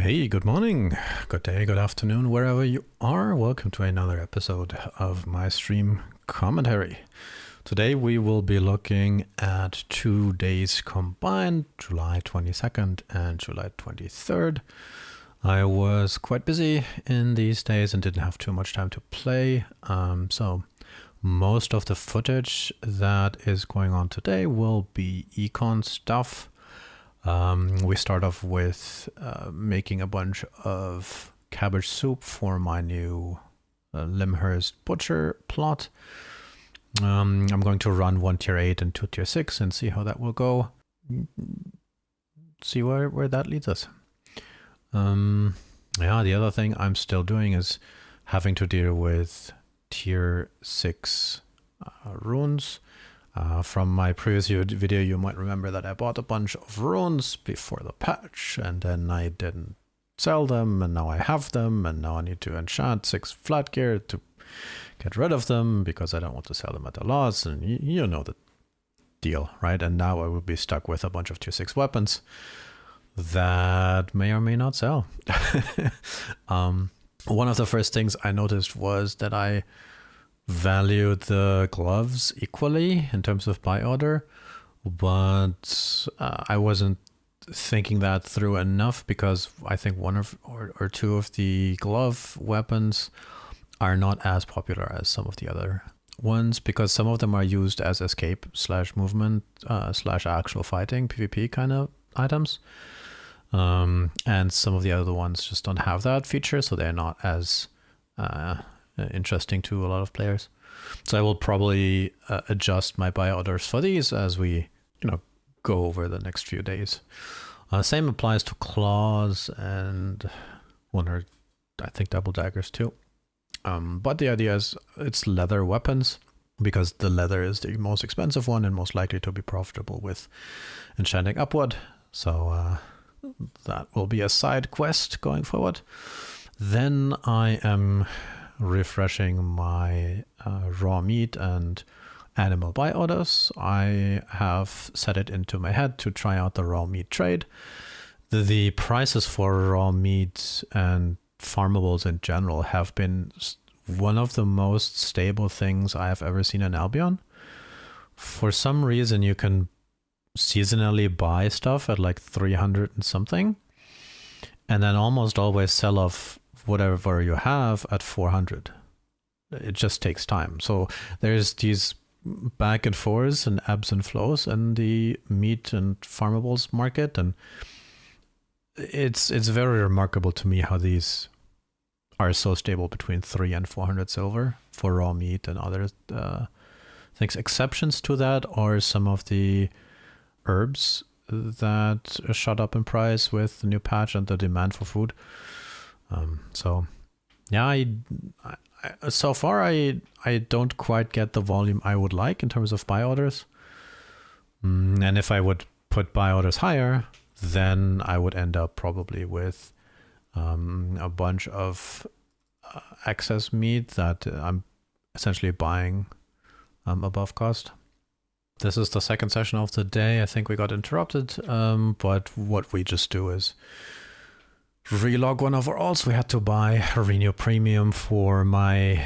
Hey, good morning, good day, good afternoon, wherever you are. Welcome to another episode of my stream commentary. Today we will be looking at 2 days combined, July 22nd and July 23rd. I was quite busy in these days and didn't have too much time to play, so most of the footage that is going on today will be econ stuff. We start off with making a bunch of cabbage soup for my new Limhurst butcher plot. I'm going to run 1 tier 8 and 2 tier 6 and see how that will go. See where that leads us. Yeah, the other thing I'm still doing is having to deal with tier 6 runes. From my previous video, you might remember that I bought a bunch of runes before the patch, and then I didn't sell them, and now I have them, and now I need to enchant 6 flat gear to get rid of them, because I don't want to sell them at a loss, and you know the deal, right? And now I will be stuck with a bunch of tier 6 weapons that may or may not sell. One of the first things I noticed was that I valued the gloves equally in terms of buy order, but I wasn't thinking that through enough, because I think one or two of the glove weapons are not as popular as some of the other ones, because some of them are used as escape / movement / actual fighting PvP kind of items, and some of the other ones just don't have that feature, so they're not as interesting to a lot of players. So I will probably adjust my buy orders for these as we go over the next few days. Same applies to claws and one or I think double daggers too. But the idea is it's leather weapons, because the leather is the most expensive one and most likely to be profitable with enchanting upward. So that will be a side quest going forward. Then I am refreshing my raw meat and animal buy orders. I have set it into my head to try out the raw meat trade. The prices for raw meat and farmables in general have been one of the most stable things I have ever seen in Albion. For some reason, you can seasonally buy stuff at like 300 and something, and then almost always sell off whatever you have at 400. It just takes time. So there's these back and forths and ebbs and flows in the meat and farmables market, and it's very remarkable to me how these are so stable between 300 and 400 silver for raw meat and other things. Exceptions to that are some of the herbs that shot up in price with the new patch and the demand for food. So yeah, I so far I don't quite get the volume I would like in terms of buy orders. And if I would put buy orders higher, then I would end up probably with a bunch of excess meat that I'm essentially buying above cost. This is the second session of the day. I think we got interrupted, but what we just do is relog one of our alts. We had to buy a Renew Premium for my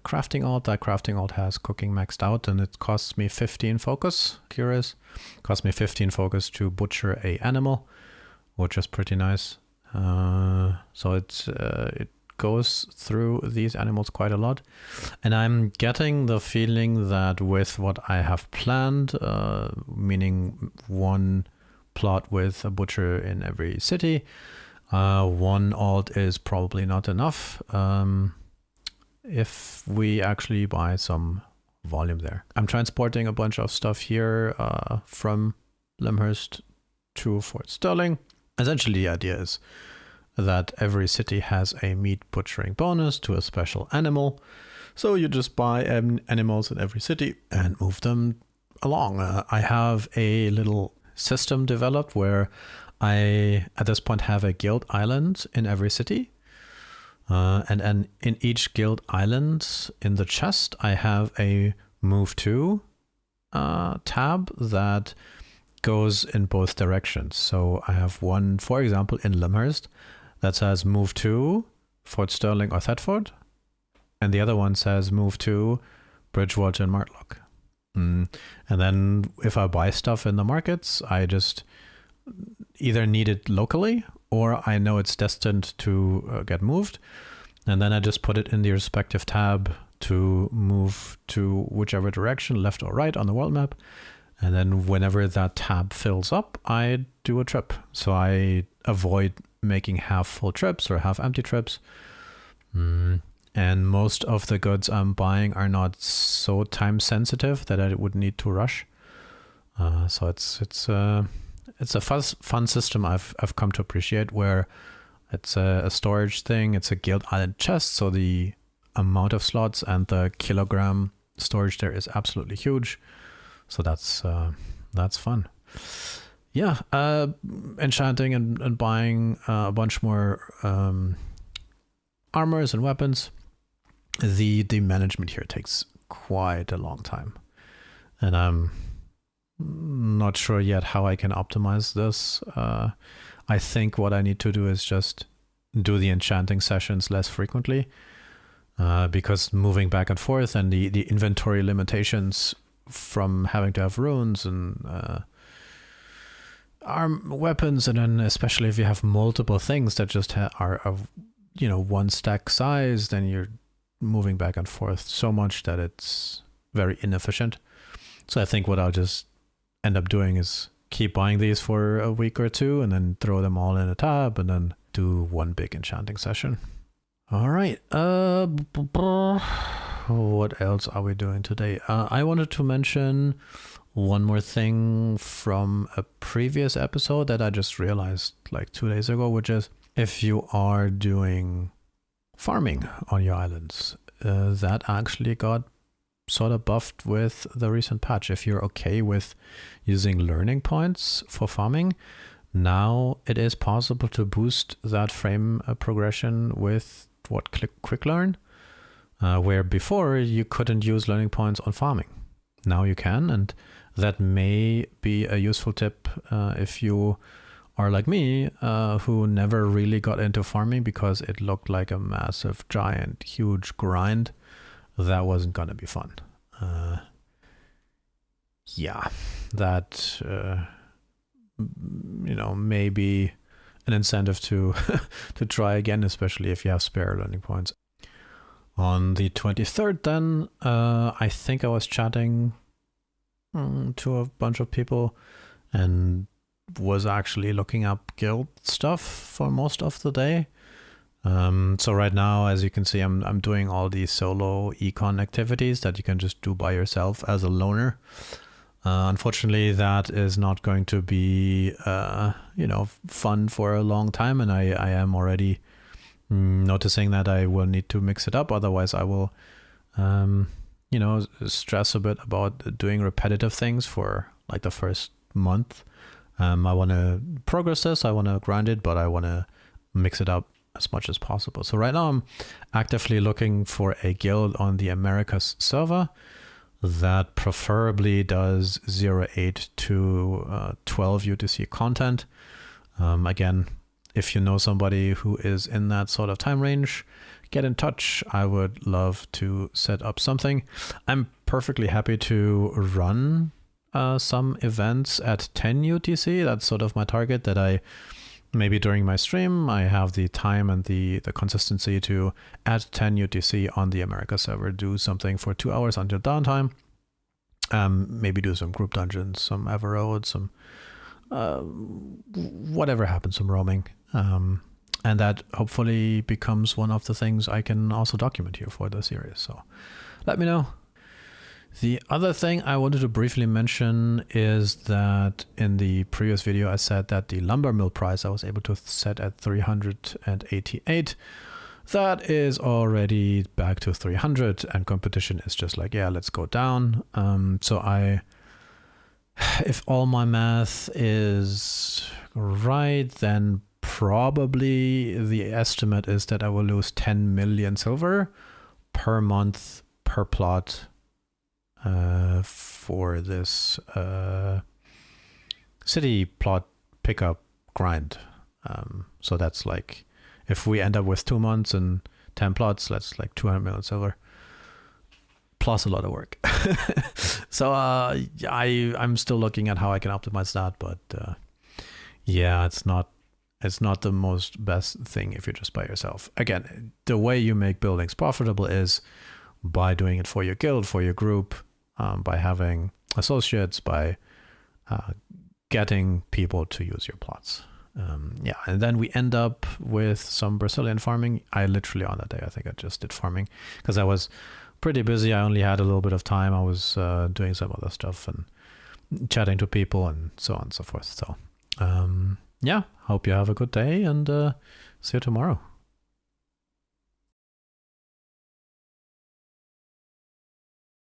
crafting alt. That crafting alt has cooking maxed out, and it costs me 15 focus. Curious. Cost me 15 focus to butcher a animal, which is pretty nice. So it goes through these animals quite a lot, and I'm getting the feeling that with what I have planned, meaning one plot with a butcher in every city, one alt is probably not enough if we actually buy some volume there. I'm transporting a bunch of stuff here from Limhurst to Fort Sterling. Essentially, the idea is that every city has a meat butchering bonus to a special animal. So you just buy animals in every city and move them along. I have a little system developed where I, at this point, have a guild island in every city. And in each guild island in the chest, I have a move to tab that goes in both directions. So I have one, for example, in Lyndhurst that says move to Fort Stirling or Thetford, and the other one says move to Bridgewater and Martlock. And then if I buy stuff in the markets, I just either need it locally or I know it's destined to get moved. And then I just put it in the respective tab to move to whichever direction, left or right on the world map. And then whenever that tab fills up, I do a trip. So I avoid making half full trips or half empty trips. And most of the goods I'm buying are not so time sensitive that I would need to rush. So it's a fun system I've come to appreciate, where it's a storage thing. It's a Guild Island chest, so the amount of slots and the kilogram storage there is absolutely huge. So that's fun. Yeah, enchanting and buying a bunch more armors and weapons. The management here takes quite a long time, and I'm not sure yet how I can optimize this. I think what I need to do is just do the enchanting sessions less frequently, because moving back and forth and the inventory limitations from having to have runes and arm weapons, and then especially if you have multiple things that just are of one stack size, then you're moving back and forth so much that it's very inefficient. So I think what I'll just end up doing is keep buying these for a week or two and then throw them all in a tab and then do one big enchanting session. All right. What else are we doing today? I wanted to mention one more thing from a previous episode that I just realized like 2 days ago, which is if you are doing farming on your islands, that actually got sort of buffed with the recent patch. If you're okay with using learning points for farming, now it is possible to boost that frame progression with quick learn, where before you couldn't use learning points on farming. Now you can, and that may be a useful tip if you are like me, who never really got into farming because it looked like a massive, giant, huge grind. That wasn't gonna be fun. Yeah, that maybe an incentive to to try again, especially if you have spare learning points. On the 23rd, then I think I was chatting to a bunch of people and was actually looking up guild stuff for most of the day. So right now, as you can see, I'm doing all these solo econ activities that you can just do by yourself as a loner. Unfortunately, that is not going to be fun for a long time, and I am already noticing that I will need to mix it up. Otherwise, I will stress a bit about doing repetitive things for like the first month. I want to progress this, I want to grind it, but I want to mix it up as much as possible. So right now I'm actively looking for a guild on the Americas server that preferably does 08 to 12 UTC content. Again, if you know somebody who is in that sort of time range, get in touch. I would love to set up something. I'm perfectly happy to run some events at 10 UTC. That's sort of my target, that I maybe during my stream I have the time and the consistency to at 10 UTC on the America server do something for 2 hours until downtime. Maybe do some group dungeons, some Everroad, some whatever happens, some roaming. And that hopefully becomes one of the things I can also document here for the series. So let me know. The other thing I wanted to briefly mention is that in the previous video I said that the lumber mill price I was able to set at 388. That is already back to 300, and competition is just like, yeah, let's go down. So if all my math is right, then probably the estimate is that I will lose 10 million silver per month per plot for this city plot pickup grind. So that's like, if we end up with 2 months and 10 plots, that's like 200 million silver. Plus a lot of work. So I'm still looking at how I can optimize that, but yeah, it's not the most best thing if you're just by yourself. Again, the way you make buildings profitable is by doing it for your guild, for your group, by having associates, by getting people to use your plots. Yeah, and then we end up with some Brazilian farming. I literally, on that day, I think I just did farming because I was pretty busy. I only had a little bit of time. I was doing some other stuff and chatting to people and so on and so forth. So yeah, hope you have a good day, and see you tomorrow.